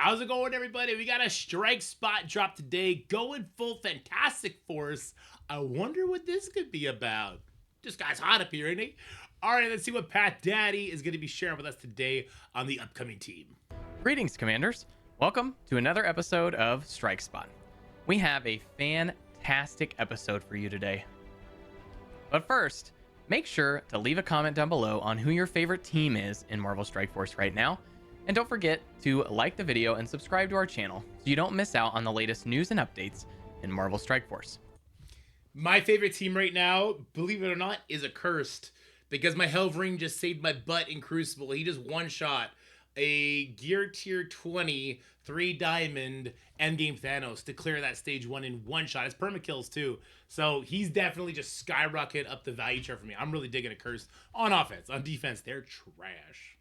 How's it going, everybody? We got a strike spot drop today, going full Fantastic Force. I wonder what this could be about. This guy's hot up here, isn't he? All right, let's see what Pat Daddy is going to be sharing with us today on the upcoming team. Greetings, Commanders. Welcome to another episode of Strike Spot. We have a fantastic episode for you today. But first, make sure to leave a comment down below on who your favorite team is in Marvel Strike Force right now. And don't forget to like the video and subscribe to our channel so you don't miss out on the latest news and updates in Marvel Strike Force. My favorite team right now, believe it or not, is Accursed, because my Helvering just saved my butt in Crucible. He just one-shot a Gear Tier 20, 3 Diamond, Endgame Thanos to clear that Stage 1 in one shot. It's perma-kills too. So he's definitely just skyrocketed up the value chart for me. I'm really digging Accursed on offense. On defense, they're trash.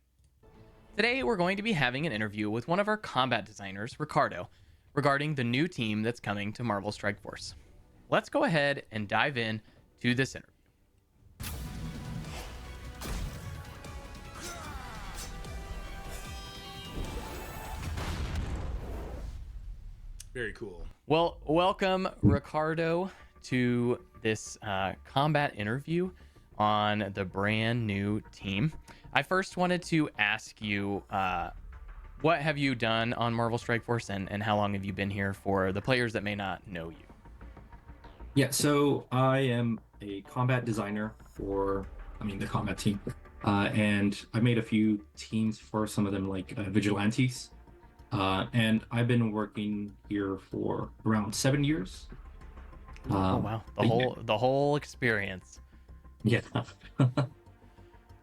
Today, we're going to be having an interview with one of our combat designers, Ricardo, regarding the new team that's coming to Marvel Strike Force. Let's go ahead and dive in to this interview. Very cool. Well, welcome, Ricardo, to this combat interview on the brand new team. I first wanted to ask you, what have you done on Marvel Strike Force, and how long have you been here for the players that may not know you? Yeah, so I am a combat designer for, the combat team. And I made a few teams for some of them, like Vigilantes. And I've been working here for around 7 years. Oh, wow. The whole experience. Yeah.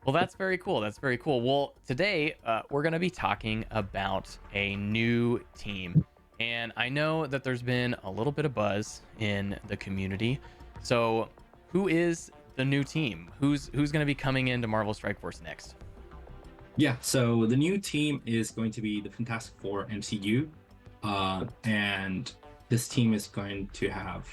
Well, that's very cool. That's very cool. Well, today we're going to be talking about a new team. And I know that there's been a little bit of buzz in the community. So who is the new team? Who's going to be coming into Marvel Strike Force next? Yeah, so the new team is going to be the Fantastic Four MCU. And this team is going to have...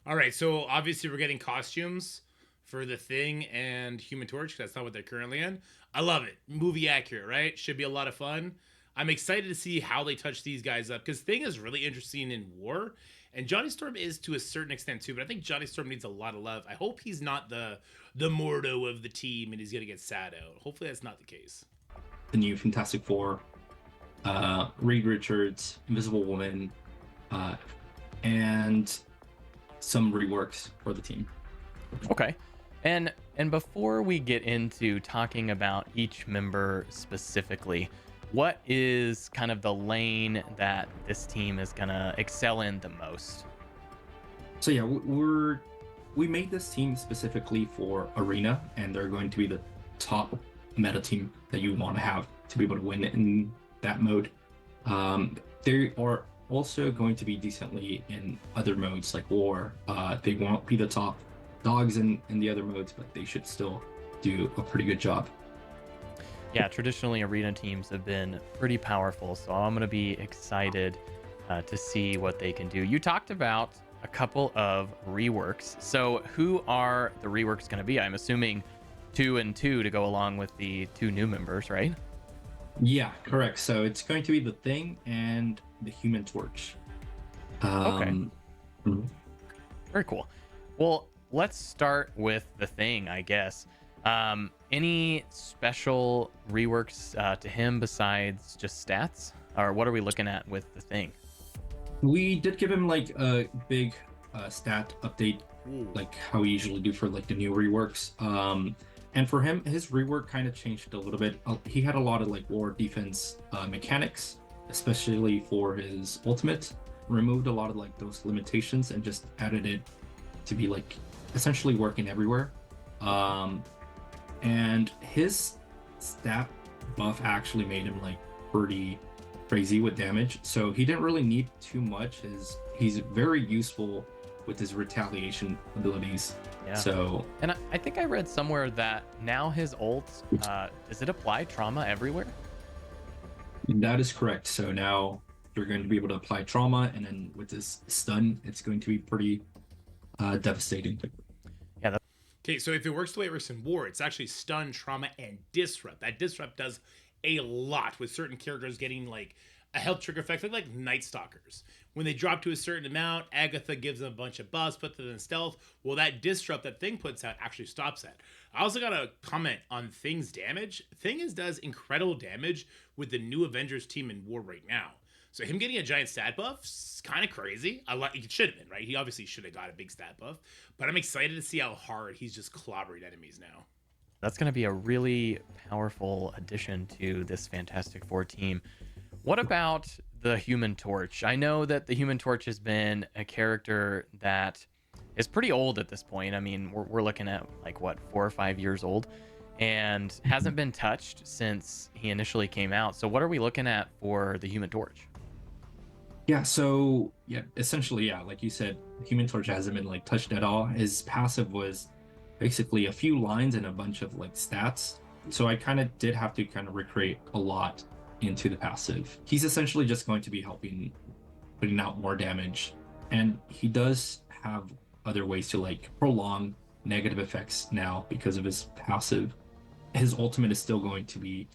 All right, so obviously we're getting costumes for the Thing and Human Torch. That's not what they're currently in. I love it. Movie accurate, right? Should be a lot of fun. I'm excited to see how they touch these guys up, because Thing is really interesting in war, and Johnny Storm is to a certain extent too, but I think Johnny Storm needs a lot of love. I hope he's not the Mordo of the team and he's going to get sad out. Hopefully that's not the case. The new Fantastic Four, Reed Richards, Invisible Woman, and some reworks for the team. Okay. And before we get into talking about each member specifically, what is kind of the lane that this team is gonna excel in the most? So yeah, we made this team specifically for Arena, and they're going to be the top meta team that you want to have to be able to win in that mode. They are also going to be decently in other modes like War. They won't be the top dogs in the other modes, but they should still do a pretty good job. Yeah, traditionally Arena teams have been pretty powerful, so I'm going to be excited to see what they can do. You talked about a couple of reworks. So who are the reworks going to be? I'm assuming 2 and 2 to go along with the 2 new members, right? Yeah, correct. So it's going to be the Thing and the Human Torch. Okay. Mhm. Very cool. Well, let's start with the Thing, I guess. Any special reworks to him besides just stats? Or what are we looking at with the Thing? We did give him like a big stat update, like how we usually do for like the new reworks. And for him, his rework kind of changed a little bit. He had a lot of like war defense mechanics, especially for his ultimate. Removed a lot of like those limitations and just added it to be like essentially working everywhere. And his stat buff actually made him like pretty crazy with damage, so he didn't really need too much. He's very useful with his retaliation abilities. Yeah. So, and I think I read somewhere that now his ult, does it apply trauma everywhere? that is correct. So now you're going to be able to apply trauma, and then with this stun, it's going to be pretty devastating. Yeah. Okay, so if it works the way it works in War, it's actually stun, trauma, and disrupt. That disrupt does a lot with certain characters getting like a health trigger effect like Night Stalkers. When they drop to a certain amount, Agatha gives them a bunch of buffs, puts them in stealth. Well, that disrupt that Thing puts out actually stops that. I also got a comment on Thing's damage. Thing does incredible damage with the new Avengers team in war right now. So him getting a giant stat buff is kind of crazy. It should have been, right? He obviously should have got a big stat buff. But I'm excited to see how hard he's just clobbering enemies now. That's going to be a really powerful addition to this Fantastic Four team. What about the Human Torch? I know that the Human Torch has been a character that is pretty old at this point. I mean, we're looking at like, what, 4 or 5 years old, and hasn't been touched since he initially came out. So what are we looking at for the Human Torch? Yeah, so yeah, essentially, yeah, like you said, Human Torch hasn't been like touched at all. His passive was basically a few lines and a bunch of like stats. So I kind of did have to kind of recreate a lot into the passive. He's essentially just going to be helping putting out more damage. And he does have other ways to like prolong negative effects now because of his passive. His ultimate is still going to be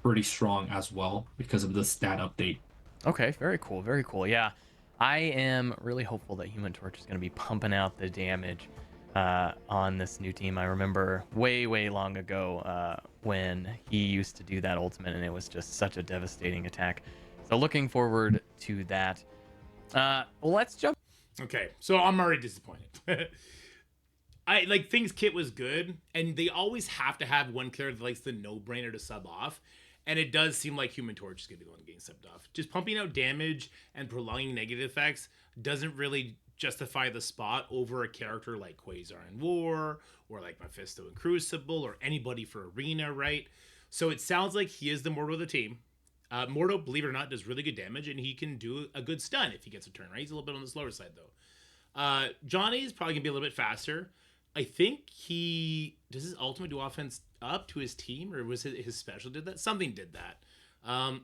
pretty strong as well because of the stat update. Okay, very cool, very cool. Yeah, I am really hopeful that Human Torch is going to be pumping out the damage on this new team. I remember way long ago when he used to do that ultimate, and it was just such a devastating attack. So looking forward to that. Let's jump. Okay, so I'm already disappointed. I like Thing's kit was good, and they always have to have one character that likes the no-brainer to sub off. And it does seem like Human Torch is going to be the one getting subbed off. Just pumping out damage and prolonging negative effects doesn't really justify the spot over a character like Quasar in War, or like Mephisto in Crucible, or anybody for Arena, right? So it sounds like he is the Mordo of the team. Mordo, believe it or not, does really good damage, and he can do a good stun if he gets a turn, right? He's a little bit on the slower side, though. Johnny's probably going to be a little bit faster. I think does his ultimate do offense up to his team, or was it his special did that? Something did that.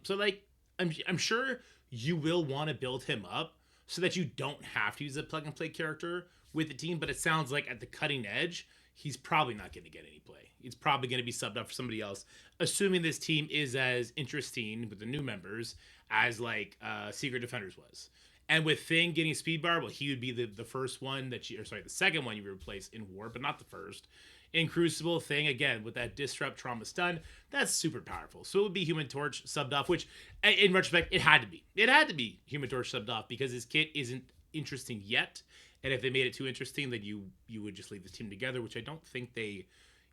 So like I'm sure you will want to build him up so that you don't have to use a plug and play character with the team. But it sounds like at the cutting edge, he's probably not going to get any play. He's probably going to be subbed up for somebody else, assuming this team is as interesting with the new members as like Secret Defenders was. And with Thing getting speed bar, well, he would be the first one the second one you replace in War, but not the first. In Crucible, Thing, again, with that Disrupt Trauma Stun, that's super powerful. So it would be Human Torch subbed off, which, in retrospect, it had to be. It had to be Human Torch subbed off because his kit isn't interesting yet. And if they made it too interesting, then you would just leave the team together, which I don't think they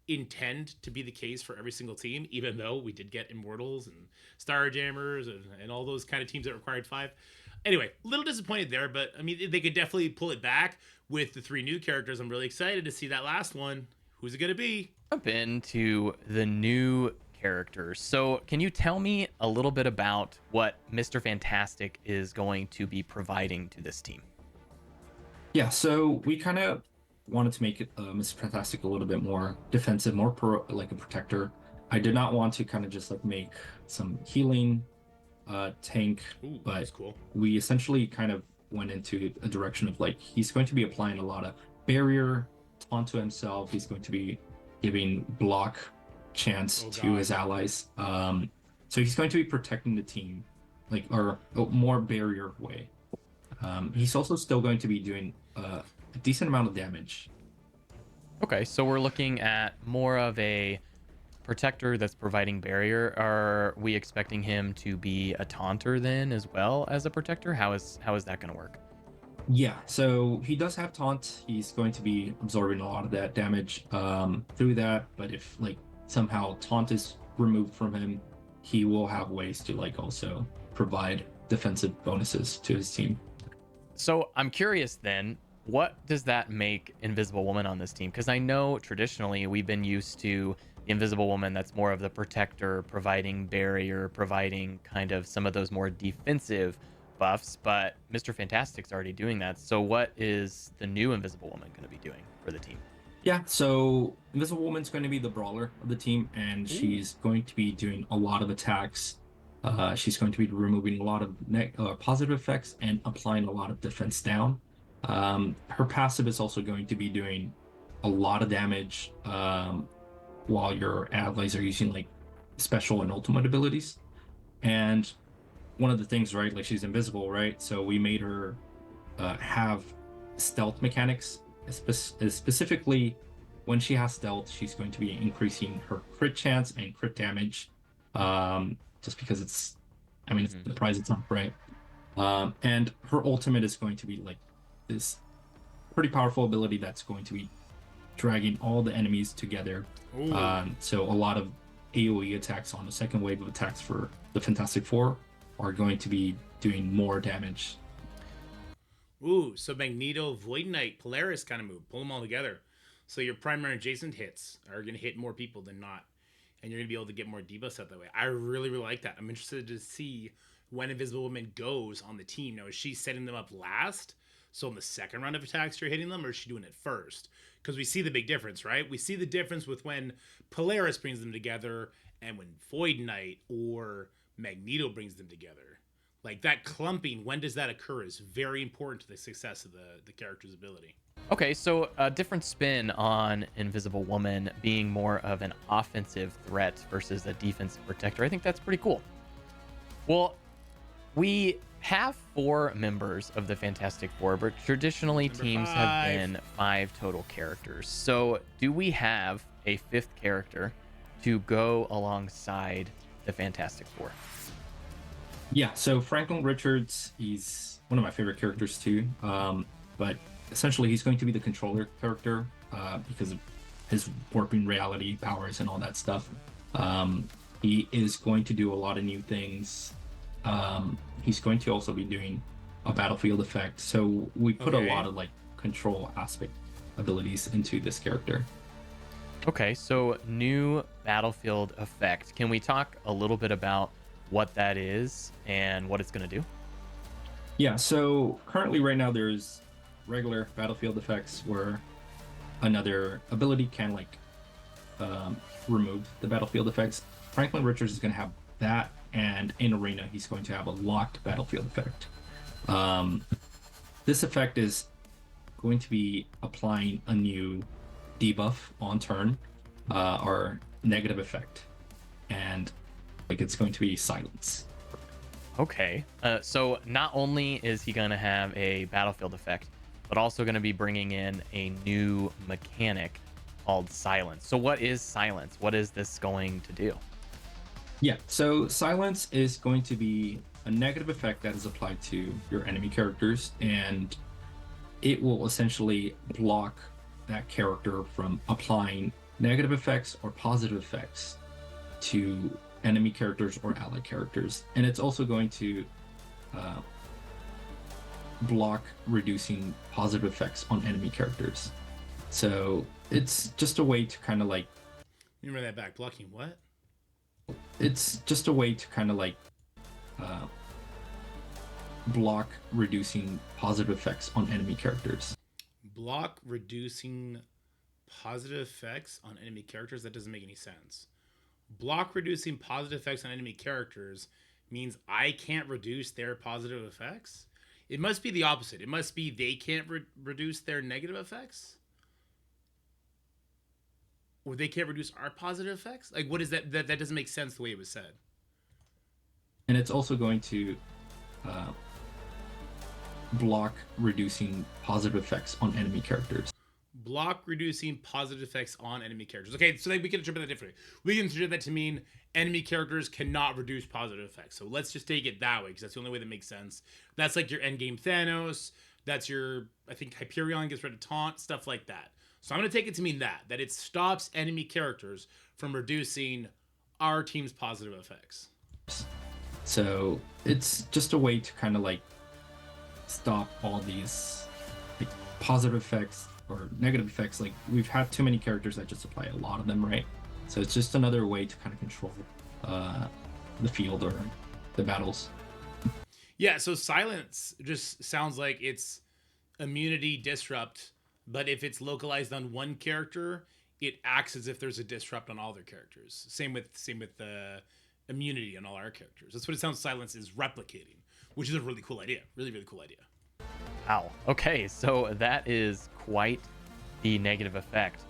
intend to be the case for every single team, even though we did get Immortals and Starjammers and all those kind of teams that required 5. Anyway, a little disappointed there, but I mean, they could definitely pull it back with the 3 new characters. I'm really excited to see that last one. Who's it going to be? Jump into the new characters. So can you tell me a little bit about what Mr. Fantastic is going to be providing to this team? Yeah, so we kind of wanted to make it Mr. Fantastic a little bit more defensive, more like a protector. I did not want to kind of just like make some healing tank. Ooh, but that's cool. We essentially kind of went into a direction of like he's going to be applying a lot of barrier onto himself. He's going to be giving block chance to his allies. So he's going to be protecting the team like or a more barrier way. He's also still going to be doing a decent amount of damage. Okay, so we're looking at more of a protector that's providing barrier. Are we expecting him to be a taunter then as well as a protector? How is that going to work? Yeah, so he does have taunt. He's going to be absorbing a lot of that damage through that. But if like somehow taunt is removed from him, he will have ways to like also provide defensive bonuses to his team. So I'm curious then, what does that make Invisible Woman on this team? Because I know traditionally we've been used to the Invisible Woman that's more of the protector, providing barrier, providing kind of some of those more defensive buffs, but Mr. Fantastic's already doing that. So what is the new Invisible Woman going to be doing for the team? Yeah, so Invisible Woman's going to be the brawler of the team, and she's going to be doing a lot of attacks. She's going to be removing a lot of positive effects and applying a lot of defense down. Her passive is also going to be doing a lot of damage while your allies are using like special and ultimate abilities. And one of the things, right? Like she's invisible, right? So we made her have stealth mechanics. Specifically, when she has stealth, she's going to be increasing her crit chance and crit damage. Just because it's, I mean, it's Mhm. the prize it's up, right? And her ultimate is going to be like this pretty powerful ability that's going to be dragging all the enemies together. Ooh. So a lot of AoE attacks on the second wave of attacks for the Fantastic Four are going to be doing more damage. Ooh, so Magneto, Void Knight, Polaris kind of move. Pull them all together. So your primary adjacent hits are going to hit more people than not. And you're going to be able to get more debuffs out that way. I really, really like that. I'm interested to see when Invisible Woman goes on the team. Now, is she setting them up last? So in the second round of attacks, you're hitting them, or is she doing it first? Because we see the big difference, right? We see the difference with when Polaris brings them together and when Void Knight or Magneto brings them together. Like that clumping, when does that occur is very important to the success of the character's ability. Okay, so a different spin on Invisible Woman being more of an offensive threat versus a defensive protector. I think that's pretty cool. Well, we have 4 members of the Fantastic Four, but traditionally Number teams have 5. been 5 total characters. So, do we have a 5th character to go alongside the Fantastic Four? Yeah, so Franklin Richards, he's one of my favorite characters too. But essentially, he's going to be the controller character because of his warping reality powers and all that stuff. He is going to do a lot of new things. He's going to also be doing a battlefield effect. So we put a lot of like control aspect abilities into this character. Okay, so new battlefield effect. Can we talk a little bit about what that is and what it's going to do? Yeah, so currently right now there's regular battlefield effects where another ability can like remove the battlefield effects. Franklin Richards is going to have that, and in Arena he's going to have a locked battlefield effect. This effect is going to be applying a new debuff on turn, or negative effect, and like it's going to be silence. Okay, so not only is he going to have a battlefield effect, but also going to be bringing in a new mechanic called silence. So what is silence? What is this going to do? Yeah, so silence is going to be a negative effect that is applied to your enemy characters, and it will essentially block that character from applying negative effects or positive effects to enemy characters or allied characters. And it's also going to block reducing positive effects on enemy characters. So it's just a way to kind of like. Remember that back. Blocking what? It's just a way to kind of like block reducing positive effects on enemy characters. Block reducing positive effects on enemy characters? That doesn't make any sense. Block reducing positive effects on enemy characters means I can't reduce their positive effects? It must be the opposite. It must be they can't reduce their negative effects? Or they can't reduce our positive effects? Like, what is that? That doesn't make sense the way it was said. And it's also going to block reducing positive effects on enemy characters. Block reducing positive effects on enemy characters. Okay, so we can interpret that differently. We can interpret that to mean enemy characters cannot reduce positive effects. So let's just take it that way, because that's the only way that makes sense. That's like your endgame Thanos. That's your, I think, Hyperion gets rid of taunt, stuff like that. So I'm going to take it to mean that it stops enemy characters from reducing our team's positive effects. So it's just a way to kind of like stop all these like positive effects or negative effects. Like we've had too many characters that just apply a lot of them, right? So it's just another way to kind of control the field or the battles. Yeah, so silence just sounds like it's immunity disrupt, but if it's localized on one character, it acts as if there's a disrupt on all their characters. Same with the immunity on all our characters. That's what it sounds silence is replicating, which is a really cool idea. Really, really cool idea. Wow. Okay, so that is quite the negative effect.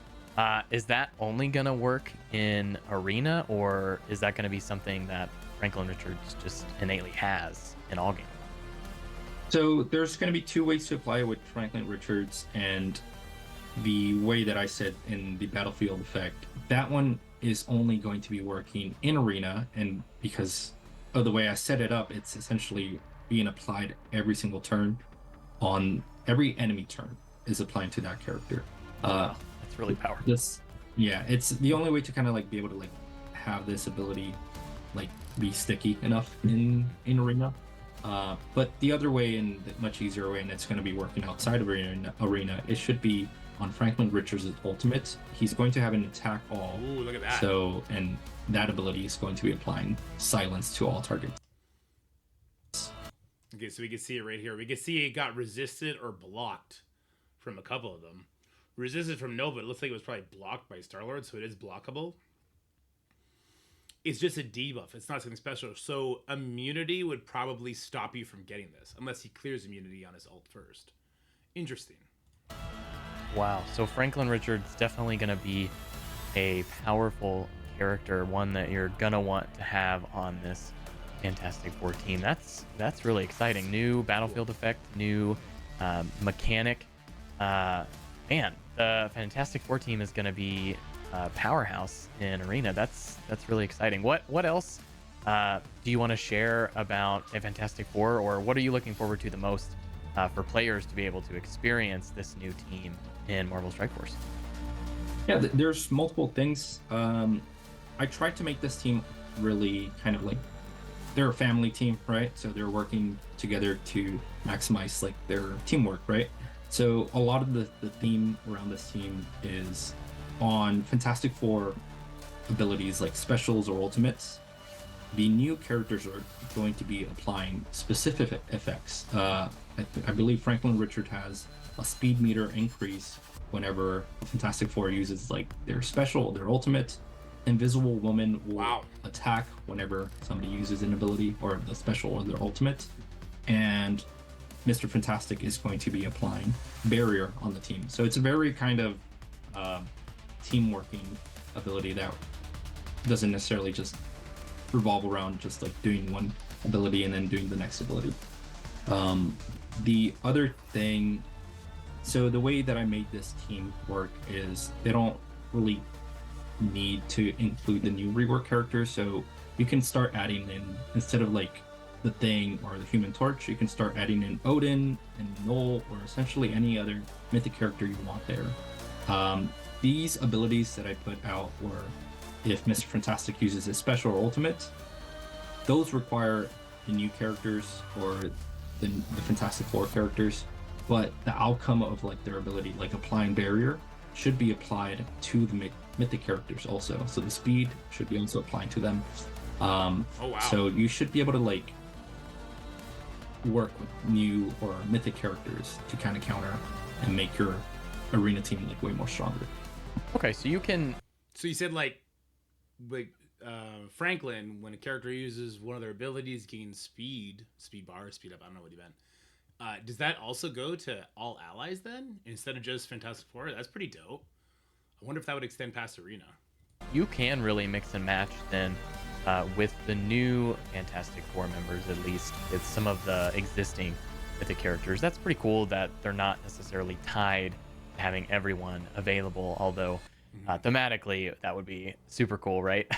Is that only going to work in Arena, or is that going to be something that Franklin Richards just innately has in all games? So there's going to be two ways to apply it with Franklin Richards, and the way that I said in the battlefield effect, that one is only going to be working in arena, and because of the way I set it up, it's essentially being applied every single turn on every enemy turn is applying to that character. Wow, that's really powerful. This, yeah, it's the only way to kind of like be able to like have this ability like be sticky enough in arena. But the other way, and the much easier way, and it's going to be working outside of arena, it should be on Franklin Richards' ultimate. He's going to have an attack all. Ooh, look at that. So, and that ability is going to be applying silence to all targets. Okay, so we can see it right here. We can see it got resisted or blocked from a couple of them. Resisted from Nova, it looks like it was probably blocked by Star-Lord, so it is blockable. It's just a debuff. It's not something special. So immunity would probably stop you from getting this, unless he clears immunity on his ult first. Interesting. Wow. So Franklin Richards definitely going to be a powerful character, one that you're going to want to have on this Fantastic Four team. That's really exciting. New battlefield effect, new mechanic. Man, the Fantastic Four team is going to be powerhouse in arena. That's really exciting. What else do you want to share about a Fantastic Four, or what are you looking forward to the most for players to be able to experience this new team in Marvel Strike Force? Yeah, there's multiple things. I tried to make this team really kind of like, they're a family team, right? So they're working together to maximize like their teamwork, right? So a lot of the theme around this team is on Fantastic Four abilities like specials or ultimates. The new characters are going to be applying specific effects. I believe Franklin Richard has a speed meter increase whenever Fantastic Four uses like their special, their ultimate. Invisible Woman will attack whenever somebody uses an ability or the special or their ultimate. And Mr. Fantastic is going to be applying Barrier on the team. So it's a very kind of team working ability that doesn't necessarily just revolve around just like doing one ability and then doing the next ability. The other thing, so the way that I made this team work is they don't really need to include the new rework characters, so you can start adding in, instead of like the Thing or the Human Torch, you can start adding in Odin and Null or essentially any other mythic character you want there. These abilities that I put out were if Mr. Fantastic uses his special or ultimate, those require the new characters or the Fantastic Four characters, but the outcome of like their ability, like applying Barrier, should be applied to the mythic characters also. So the speed should be also applying to them. Oh wow. So you should be able to like work with new or mythic characters to kind of counter and make your arena team like way more stronger. Okay, so you can. So you said like Franklin, when a character uses one of their abilities, gains speed bar, speed up. I don't know what he meant. Does that also go to all allies then, instead of just Fantastic Four? That's pretty dope. I wonder if that would extend past arena. You can really mix and match then with the new Fantastic Four members, at least with some of the existing mythic characters. That's pretty cool that they're not necessarily tied to having everyone available, although thematically that would be super cool, right?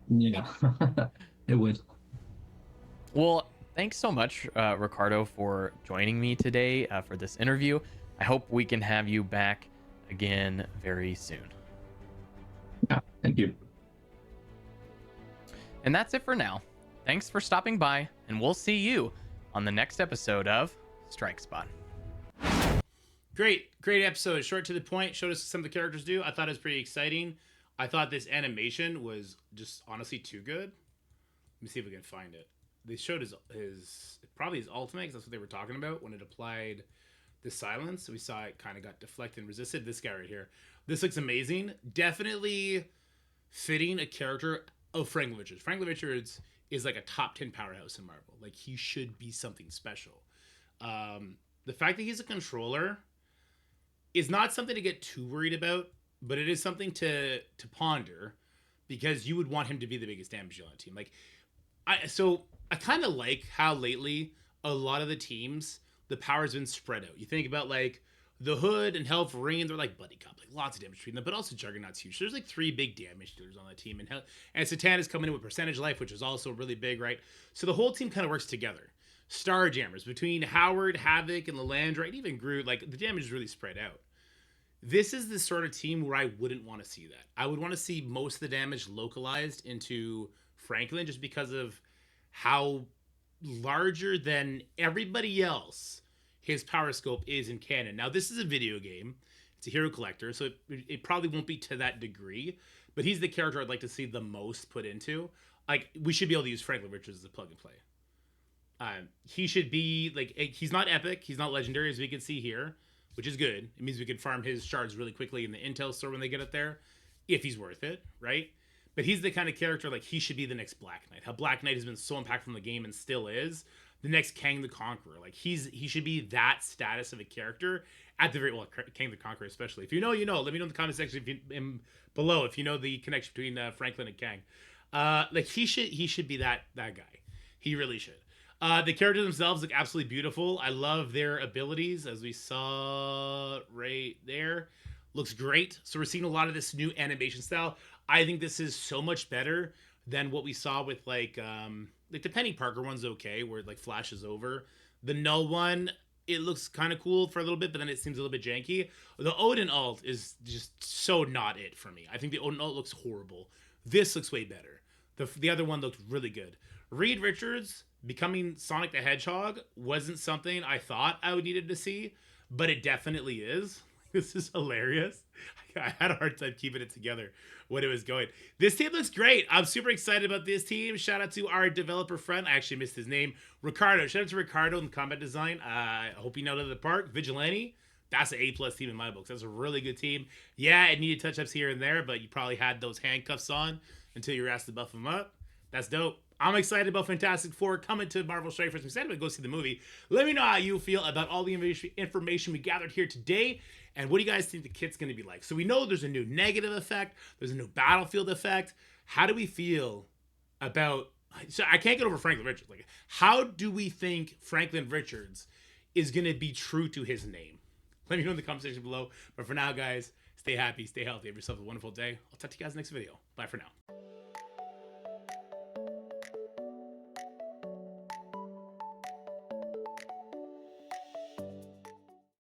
Yeah, it would. Well, thanks so much, Ricardo, for joining me today for this interview. I hope we can have you back again very soon. Yeah, thank you. And that's it for now. Thanks for stopping by, and we'll see you on the next episode of Strike Spot. Great episode. Short to the point. Showed us some of the characters do. I thought it was pretty exciting. I thought this animation was just honestly too good. Let me see if we can find it. They showed his probably his ultimate, because that's what they were talking about when it applied the silence. We saw it kind of got deflected and resisted. This guy right here. This looks amazing. Definitely fitting a character of Franklin Richards. Franklin Richards is like a top 10 powerhouse in Marvel. Like, he should be something special. The fact that he's a controller is not something to get too worried about, but it is something to ponder, because you would want him to be the biggest damage dealer on the team. Like, I kind of like how lately a lot of the teams the power's been spread out. You think about like the Hood and Hellverine, they're like buddy cop, like lots of damage between them, but also Juggernaut's huge. So there's like three big damage dealers on the team, and Satana's coming in with percentage life, which is also really big, right? So the whole team kind of works together. Starjammers between Howard, Havoc, and Lalandra, and even Groot, like the damage is really spread out. This is the sort of team where I wouldn't want to see that. I would want to see most of the damage localized into Franklin just because of how larger than everybody else his power scope is in canon. Now, this is a video game. It's a hero collector, so it probably won't be to that degree, but he's the character I'd like to see the most put into. Like, we should be able to use Franklin Richards as a plug and play. He should be, like, he's not epic. He's not legendary, as we can see here, which is good. It means we can farm his shards really quickly in the intel store when they get it there, if he's worth it, right? But he's the kind of character, like, he should be the next Black Knight. How Black Knight has been so impactful in the game and still is. The next Kang the Conqueror. Like, he should be that status of a character at the very, well, Kang the Conqueror especially. If you know, you know. Let me know in the comment section below if you know the connection between Franklin and Kang. Like, he should be that guy. He really should. The characters themselves look absolutely beautiful. I love their abilities, as we saw right there. Looks great. So we're seeing a lot of this new animation style. I think this is so much better than what we saw with like the Penny Parker one's okay, where it like flashes over. The Null one, it looks kind of cool for a little bit, but then it seems a little bit janky. The Odin ult is just so not it for me. I think the Odin ult looks horrible. This looks way better. The other one looked really good. Reed Richards becoming Sonic the Hedgehog wasn't something I thought I would needed to see, but it definitely is. This is hilarious. I had a hard time keeping it together when it was going. This team looks great. I'm super excited about this team. Shout out to our developer friend. I actually missed his name. Ricardo. Shout out to Ricardo in combat design. I hope you know to the park. Vigilante. That's an A+ team in my books. That's a really good team. Yeah, it needed touch-ups here and there, but you probably had those handcuffs on until you were asked to buff them up. That's dope. I'm excited about Fantastic Four coming to Marvel Strike Force. I'm excited to go see the movie. Let me know how you feel about all the information we gathered here today. And what do you guys think the kit's going to be like? So we know there's a new negative effect. There's a new battlefield effect. How do we feel about... So I can't get over Franklin Richards. Like, how do we think Franklin Richards is going to be true to his name? Let me know in the comment section below. But for now, guys, stay happy, stay healthy. Have yourself a wonderful day. I'll talk to you guys next video. Bye for now.